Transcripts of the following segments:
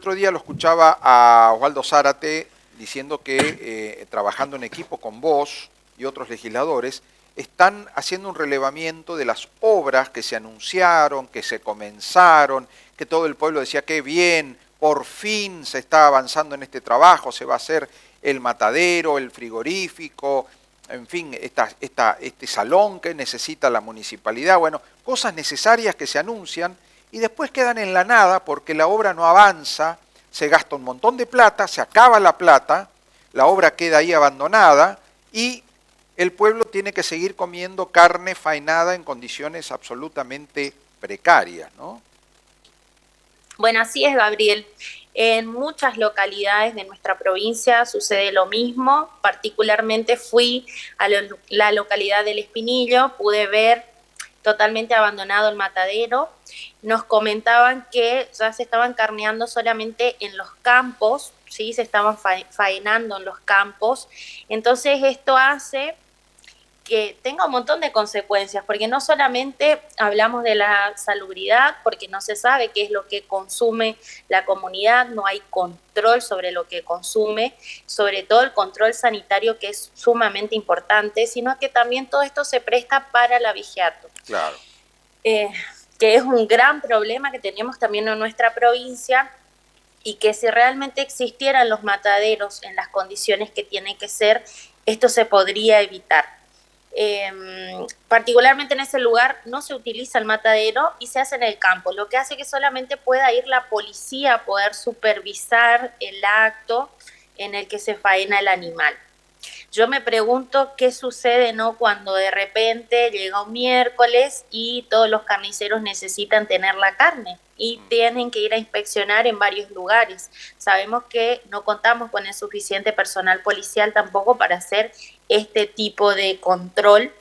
otro día lo escuchaba a Osvaldo Zárate diciendo que trabajando en equipo con vos y otros legisladores, están haciendo un relevamiento de las obras que se anunciaron, que se comenzaron, que todo el pueblo decía que bien, por fin se está avanzando en este trabajo, se va a hacer el matadero, el frigorífico, en fin, este salón que necesita la municipalidad, bueno, cosas necesarias que se anuncian y después quedan en la nada porque la obra no avanza, se gasta un montón de plata, se acaba la plata, la obra queda ahí abandonada y el pueblo tiene que seguir comiendo carne faenada en condiciones absolutamente precarias, ¿no? Bueno, así es, Gabriel. En muchas localidades de nuestra provincia sucede lo mismo. Particularmente fui a la localidad del Espinillo, pude ver totalmente abandonado el matadero. Nos comentaban que ya se estaban carneando solamente en los campos, ¿sí? Se estaban faenando en los campos. Entonces esto hace que tenga un montón de consecuencias, porque no solamente hablamos de la salubridad, porque no se sabe qué es lo que consume la comunidad, no hay control sobre lo que consume, sobre todo el control sanitario que es sumamente importante, sino que también todo esto se presta para el abigeato. Claro. Que es un gran problema que tenemos también en nuestra provincia y que si realmente existieran los mataderos en las condiciones que tienen que ser, esto se podría evitar. Particularmente en ese lugar no se utiliza el matadero y se hace en el campo, lo que hace que solamente pueda ir la policía a poder supervisar el acto en el que se faena el animal. Yo me pregunto qué sucede, ¿no?, cuando de repente llega un miércoles y todos los carniceros necesitan tener la carne y tienen que ir a inspeccionar en varios lugares. Sabemos que no contamos con el suficiente personal policial tampoco para hacer este tipo de control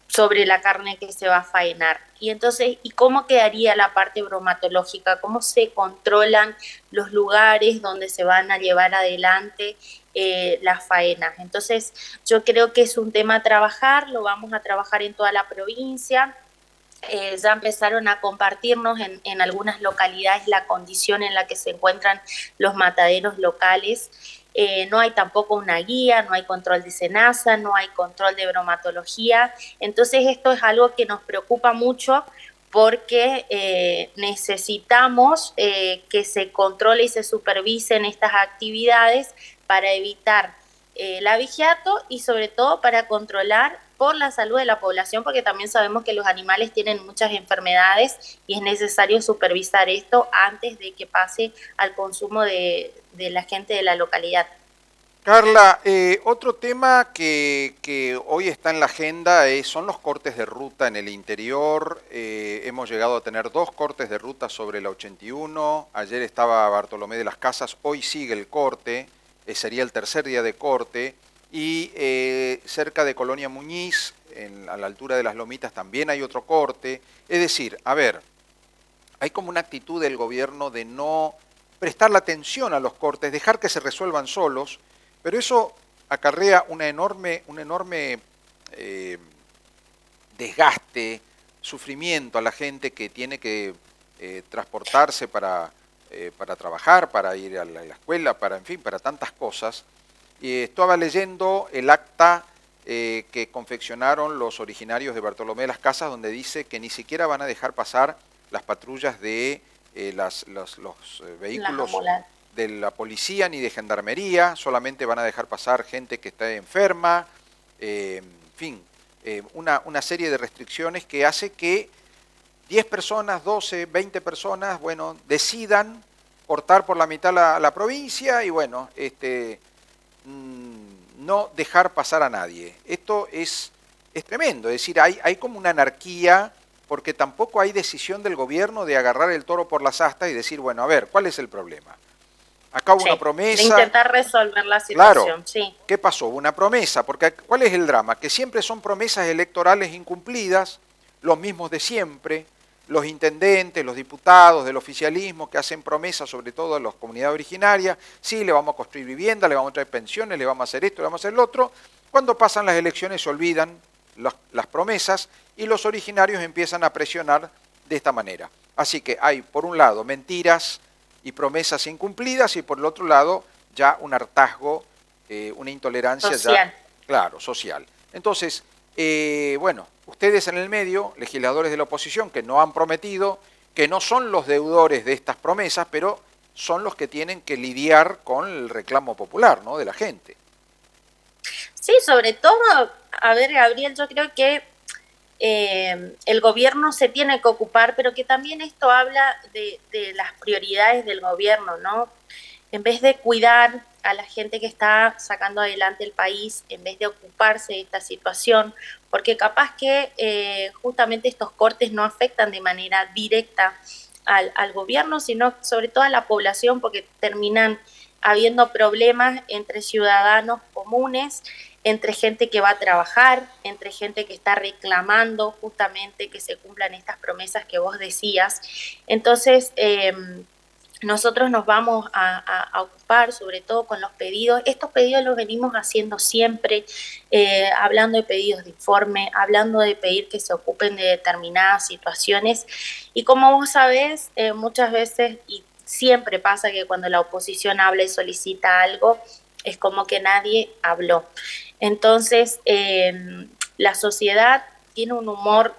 sobre la carne que se va a faenar. Y entonces, ¿y cómo quedaría la parte bromatológica? ¿Cómo se controlan los lugares donde se van a llevar adelante las faenas? Entonces, yo creo que es un tema a trabajar, lo vamos a trabajar en toda la provincia. Ya empezaron a compartirnos en algunas localidades la condición en la que se encuentran los mataderos locales. No hay tampoco una guía, no hay control de cenaza, no hay control de bromatología. Entonces esto es algo que nos preocupa mucho porque necesitamos que se controle y se supervisen estas actividades para evitar el abigeato y sobre todo para controlar por la salud de la población, porque también sabemos que los animales tienen muchas enfermedades y es necesario supervisar esto antes de que pase al consumo de la gente de la localidad. Carla, otro tema que hoy está en la agenda son los cortes de ruta en el interior. Hemos llegado a tener 2 cortes de ruta sobre la 81. Ayer estaba Bartolomé de las Casas, hoy sigue el corte, sería el tercer día de corte. Y cerca de Colonia Muñiz, a la altura de las Lomitas, también hay otro corte. Es decir, a ver, hay como una actitud del gobierno de no prestar la atención a los cortes, dejar que se resuelvan solos, pero eso acarrea un enorme desgaste, sufrimiento a la gente que tiene que transportarse para trabajar, para ir a la escuela, en fin, para tantas cosas. Estaba leyendo el acta que confeccionaron los originarios de Bartolomé de las Casas, donde dice que ni siquiera van a dejar pasar las patrullas de los vehículos de la policía ni de gendarmería, solamente van a dejar pasar gente que está enferma, en fin, una serie de restricciones que hace que 10 personas, 12, 20 personas, bueno, decidan cortar por la mitad la provincia y bueno, no dejar pasar a nadie. Esto es tremendo, es decir, hay como una anarquía porque tampoco hay decisión del gobierno de agarrar el toro por las astas y decir, bueno, a ver, ¿cuál es el problema? Acá hubo una promesa. De intentar resolver la situación, claro, sí. ¿Qué pasó? Hubo una promesa, porque ¿cuál es el drama? Que siempre son promesas electorales incumplidas, los mismos de siempre, los intendentes, los diputados del oficialismo que hacen promesas, sobre todo a las comunidades originarias, sí, le vamos a construir vivienda, le vamos a traer pensiones, le vamos a hacer esto, le vamos a hacer lo otro. Cuando pasan las elecciones se olvidan las promesas y los originarios empiezan a presionar de esta manera. Así que hay, por un lado, mentiras y promesas incumplidas y por el otro lado, ya un hartazgo, una intolerancia social. ya, claro, social. Entonces, bueno, ustedes en el medio, legisladores de la oposición que no han prometido, que no son los deudores de estas promesas, pero son los que tienen que lidiar con el reclamo popular, ¿no?, de la gente. Sí, sobre todo, a ver, Gabriel, yo creo que el gobierno se tiene que ocupar, pero que también esto habla de las prioridades del gobierno, ¿no? En vez de cuidar a la gente que está sacando adelante el país, en vez de ocuparse de esta situación, porque capaz que justamente estos cortes no afectan de manera directa al gobierno, sino sobre todo a la población, porque terminan habiendo problemas entre ciudadanos comunes, entre gente que va a trabajar, entre gente que está reclamando justamente que se cumplan estas promesas que vos decías. Entonces, nosotros nos vamos a ocupar sobre todo con los pedidos. Estos pedidos los venimos haciendo siempre, hablando de pedidos de informe, hablando de pedir que se ocupen de determinadas situaciones. Y como vos sabés, muchas veces, y siempre pasa que cuando la oposición habla y solicita algo, es como que nadie habló. Entonces, la sociedad tiene un humor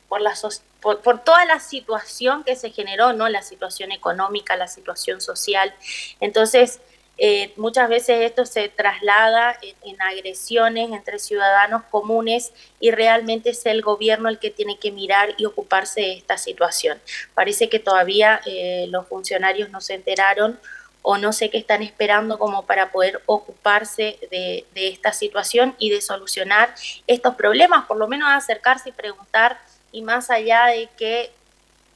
por toda la situación que se generó, ¿no? La situación económica, la situación social. Entonces, muchas veces esto se traslada en agresiones entre ciudadanos comunes y realmente es el gobierno el que tiene que mirar y ocuparse de esta situación. Parece que todavía los funcionarios no se enteraron o no sé qué están esperando como para poder ocuparse de esta situación y de solucionar estos problemas, por lo menos acercarse y preguntar, y más allá de que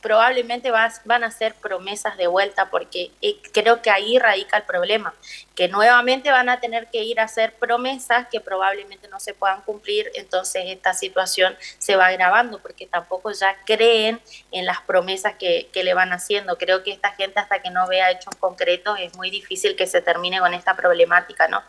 probablemente van a ser promesas de vuelta, porque creo que ahí radica el problema, que nuevamente van a tener que ir a hacer promesas que probablemente no se puedan cumplir, entonces esta situación se va agravando, porque tampoco ya creen en las promesas que le van haciendo. Creo que esta gente, hasta que no vea hechos concretos, es muy difícil que se termine con esta problemática, ¿no?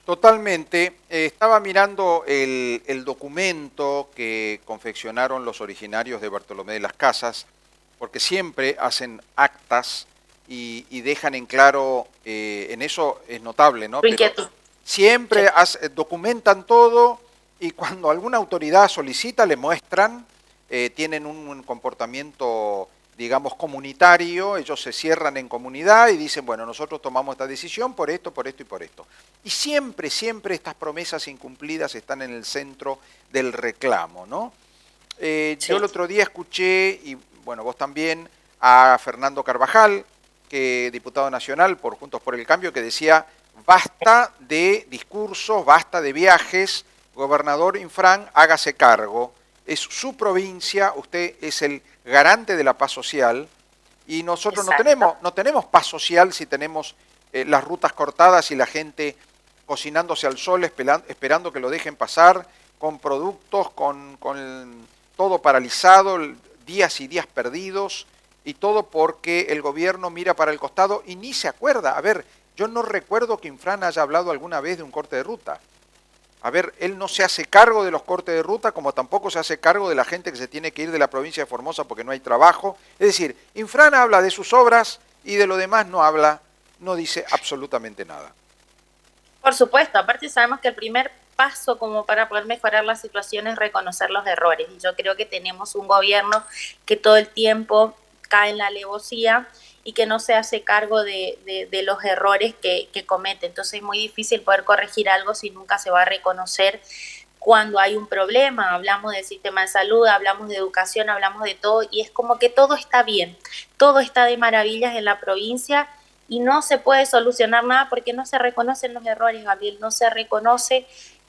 Totalmente. Estaba mirando el documento que confeccionaron los originarios de Bartolomé de las Casas, porque siempre hacen actas y dejan en claro, en eso es notable, ¿no? Pero siempre documentan todo y cuando alguna autoridad solicita le muestran, tienen un comportamiento, digamos, comunitario. Ellos se cierran en comunidad y dicen, bueno, nosotros tomamos esta decisión por esto, por esto y por esto. Y siempre, siempre estas promesas incumplidas están en el centro del reclamo, ¿no? Sí. Yo el otro día escuché, y bueno, vos también, a Fernando Carvajal, que diputado nacional por Juntos por el Cambio, que decía, basta de discursos, basta de viajes, gobernador Infran, hágase cargo. Es su provincia, usted es el garante de la paz social y nosotros no tenemos paz social si tenemos las rutas cortadas y la gente cocinándose al sol esperando que lo dejen pasar, con productos, con todo paralizado, días y días perdidos y todo porque el gobierno mira para el costado y ni se acuerda. A ver, yo no recuerdo que Infran haya hablado alguna vez de un corte de ruta. A ver, él no se hace cargo de los cortes de ruta, como tampoco se hace cargo de la gente que se tiene que ir de la provincia de Formosa porque no hay trabajo. Es decir, Infran habla de sus obras y de lo demás no habla, no dice absolutamente nada. Por supuesto, aparte sabemos que el primer paso como para poder mejorar la situación es reconocer los errores. Y yo creo que tenemos un gobierno que todo el tiempo cae en la alevosía y que no se hace cargo de los errores que comete. Entonces es muy difícil poder corregir algo si nunca se va a reconocer cuando hay un problema. Hablamos del sistema de salud, hablamos de educación, hablamos de todo, y es como que todo está bien, todo está de maravillas en la provincia y no se puede solucionar nada porque no se reconocen los errores, Gabriel, no se reconoce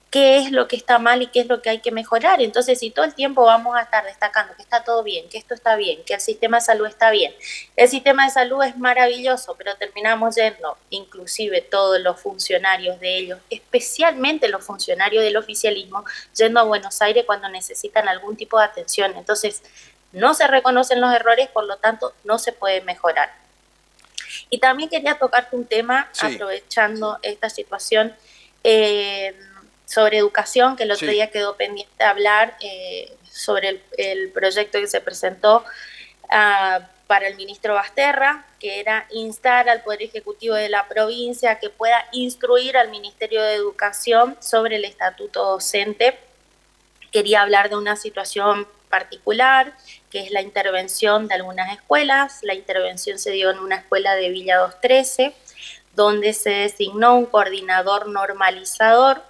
qué es lo que está mal y qué es lo que hay que mejorar. Entonces, si todo el tiempo vamos a estar destacando que está todo bien, que esto está bien, que el sistema de salud está bien, el sistema de salud es maravilloso, pero terminamos yendo, inclusive todos los funcionarios de ellos, especialmente los funcionarios del oficialismo, yendo a Buenos Aires cuando necesitan algún tipo de atención. Entonces, no se reconocen los errores, por lo tanto, no se puede mejorar. Y también quería tocarte un tema, aprovechando esta situación, sobre educación, que el otro día quedó pendiente de hablar sobre el proyecto que se presentó para el ministro Basterra, que era instar al Poder Ejecutivo de la provincia que pueda instruir al Ministerio de Educación sobre el estatuto docente. Quería hablar de una situación particular, que es la intervención de algunas escuelas. La intervención se dio en una escuela de Villa 213, donde se designó un coordinador normalizador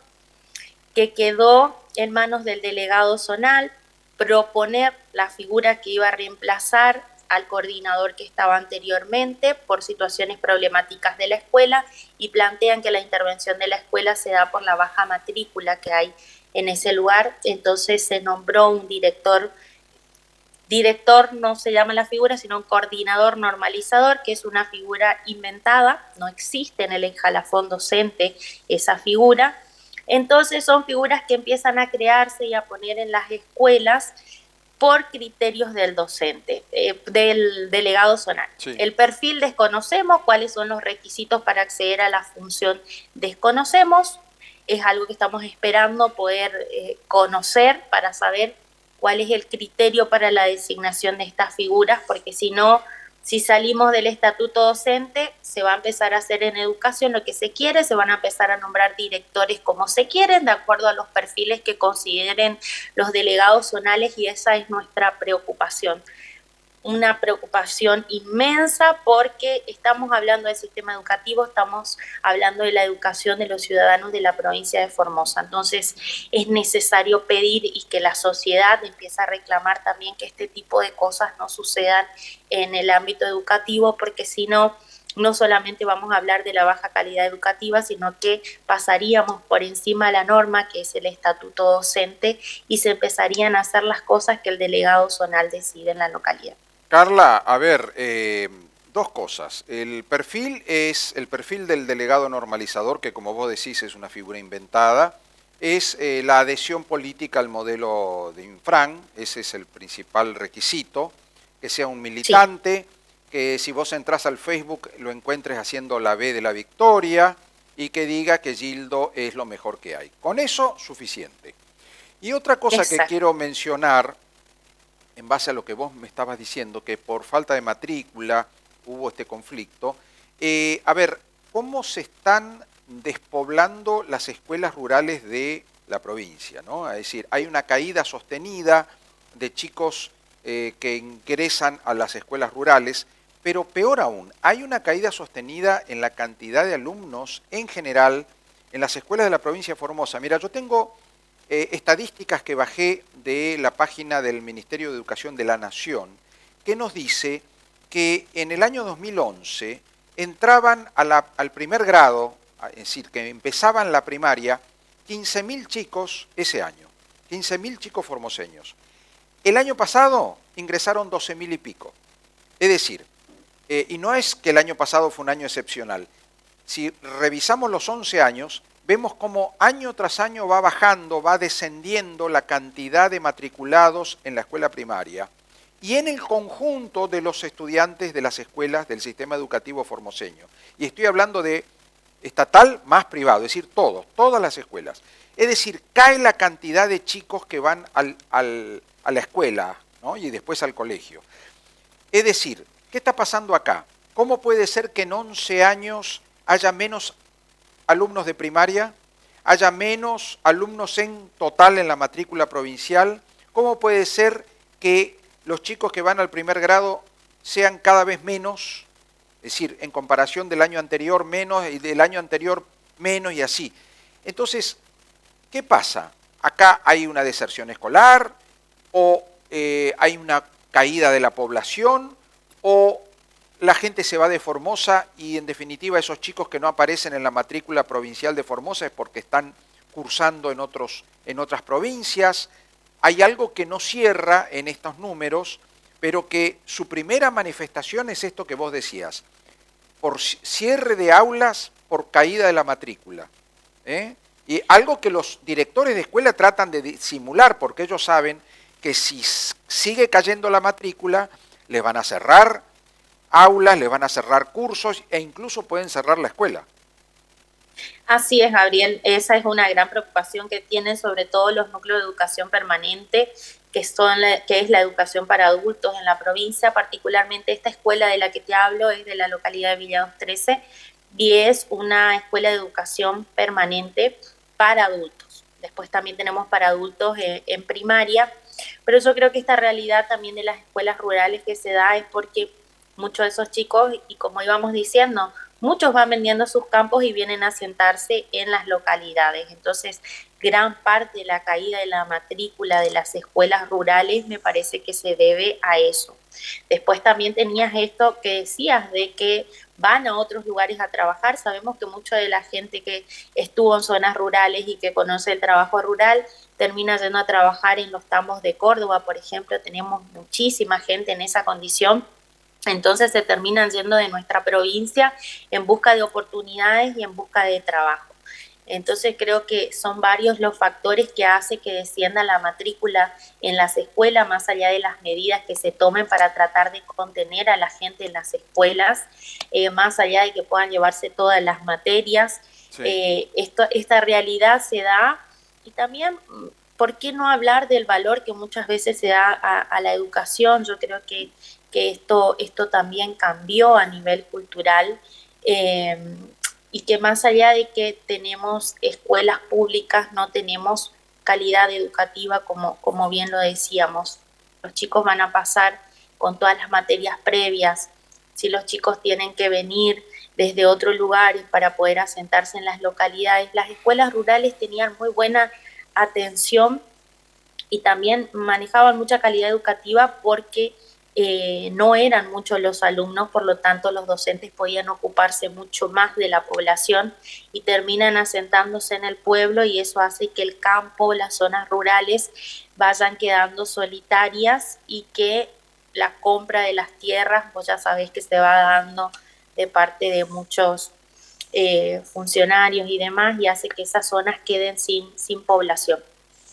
que quedó en manos del delegado zonal proponer la figura que iba a reemplazar al coordinador que estaba anteriormente por situaciones problemáticas de la escuela, y plantean que la intervención de la escuela se da por la baja matrícula que hay en ese lugar. Entonces se nombró un director no se llama la figura, sino un coordinador normalizador, que es una figura inventada, no existe en el escalafón docente esa figura. Entonces son figuras que empiezan a crearse y a poner en las escuelas por criterios del docente, del delegado zonal. Sí. El perfil desconocemos, cuáles son los requisitos para acceder a la función desconocemos, es algo que estamos esperando poder conocer para saber cuál es el criterio para la designación de estas figuras, porque si no, si salimos del estatuto docente, se va a empezar a hacer en educación lo que se quiere, se van a empezar a nombrar directores como se quieren, de acuerdo a los perfiles que consideren los delegados zonales, y esa es nuestra preocupación. Una preocupación inmensa, porque estamos hablando del sistema educativo, estamos hablando de la educación de los ciudadanos de la provincia de Formosa. Entonces es necesario pedir y que la sociedad empiece a reclamar también que este tipo de cosas no sucedan en el ámbito educativo, porque si no, no solamente vamos a hablar de la baja calidad educativa, sino que pasaríamos por encima de la norma, que es el estatuto docente, y se empezarían a hacer las cosas que el delegado zonal decide en la localidad. Carla, a ver, dos cosas. El perfil es el perfil del delegado normalizador, que como vos decís es una figura inventada. Es la adhesión política al modelo de Infran, ese es el principal requisito, que sea un militante, sí, que si vos entrás al Facebook lo encuentres haciendo la B de la victoria y que diga que Gildo es lo mejor que hay. Con eso, suficiente. Y otra cosa Exacto. que quiero mencionar, en base a lo que vos me estabas diciendo, que por falta de matrícula hubo este conflicto. A ver, ¿cómo se están despoblando las escuelas rurales de la provincia, ¿no? Es decir, hay una caída sostenida de chicos que ingresan a las escuelas rurales, pero peor aún, hay una caída sostenida en la cantidad de alumnos en general en las escuelas de la provincia de Formosa. Mira, yo tengo estadísticas que bajé de la página del Ministerio de Educación de la Nación, que nos dice que en el año 2011 entraban al primer grado, es decir, que empezaban la primaria, 15.000 chicos ese año, 15.000 chicos formoseños. El año pasado ingresaron 12.000 y pico. Es decir, y no es que el año pasado fue un año excepcional. Si revisamos los 11 años, vemos cómo año tras año va bajando, va descendiendo la cantidad de matriculados en la escuela primaria y en el conjunto de los estudiantes de las escuelas del sistema educativo formoseño. Y estoy hablando de estatal más privado, es decir, todas las escuelas. Es decir, cae la cantidad de chicos que van a la escuela, ¿no? Y después al colegio. Es decir, ¿qué está pasando acá? ¿Cómo puede ser que en 11 años haya menos alumnos de primaria, haya menos alumnos en total en la matrícula provincial? ¿Cómo puede ser que los chicos que van al primer grado sean cada vez menos? Es decir, en comparación del año anterior menos y del año anterior menos y así. Entonces, ¿qué pasa? ¿Acá hay una deserción escolar o hay una caída de la población o la gente se va de Formosa y en definitiva esos chicos que no aparecen en la matrícula provincial de Formosa es porque están cursando en otras provincias? Hay algo que no cierra en estos números, pero que su primera manifestación es esto que vos decías, por cierre de aulas, por caída de la matrícula. Y algo que los directores de escuela tratan de disimular, porque ellos saben que si sigue cayendo la matrícula, les van a cerrar aulas, les van a cerrar cursos e incluso pueden cerrar la escuela. Así es, Gabriel, esa es una gran preocupación que tienen sobre todo los núcleos de educación permanente, que es la educación para adultos en la provincia. Particularmente esta escuela de la que te hablo es de la localidad de Villa 213 y es una escuela de educación permanente para adultos. Después también tenemos para adultos en primaria, pero yo creo que esta realidad también de las escuelas rurales que se da es porque muchos de esos chicos, y como íbamos diciendo, muchos van vendiendo sus campos y vienen a sentarse en las localidades. Entonces, gran parte de la caída de la matrícula de las escuelas rurales me parece que se debe a eso. Después también tenías esto que decías de que van a otros lugares a trabajar. Sabemos que mucha de la gente que estuvo en zonas rurales y que conoce el trabajo rural termina yendo a trabajar en los tambos de Córdoba, por ejemplo. Tenemos muchísima gente en esa condición. Entonces se terminan yendo de nuestra provincia en busca de oportunidades y en busca de trabajo. Entonces creo que son varios los factores que hacen que descienda la matrícula en las escuelas, más allá de las medidas que se tomen para tratar de contener a la gente en las escuelas, más allá de que puedan llevarse todas las materias. Sí. Esta realidad se da y también, ¿por qué no hablar del valor que muchas veces se da a la educación? Yo creo que esto también cambió a nivel cultural. Y que más allá de que tenemos escuelas públicas, no tenemos calidad educativa, como bien lo decíamos. Los chicos van a pasar con todas las materias previas. Si los chicos tienen que venir desde otros lugares para poder asentarse en las localidades, las escuelas rurales tenían muy buena atención y también manejaban mucha calidad educativa porque no eran muchos los alumnos, por lo tanto los docentes podían ocuparse mucho más de la población y terminan asentándose en el pueblo, y eso hace que el campo, las zonas rurales vayan quedando solitarias y que la compra de las tierras, vos ya sabés que se va dando de parte de muchos funcionarios y demás, y hace que esas zonas queden sin población.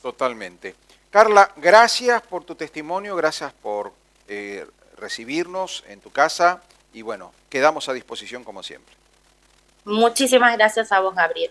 Totalmente. Carla, gracias por tu testimonio, gracias por recibirnos en tu casa y bueno, quedamos a disposición como siempre. Muchísimas gracias a vos, Gabriel.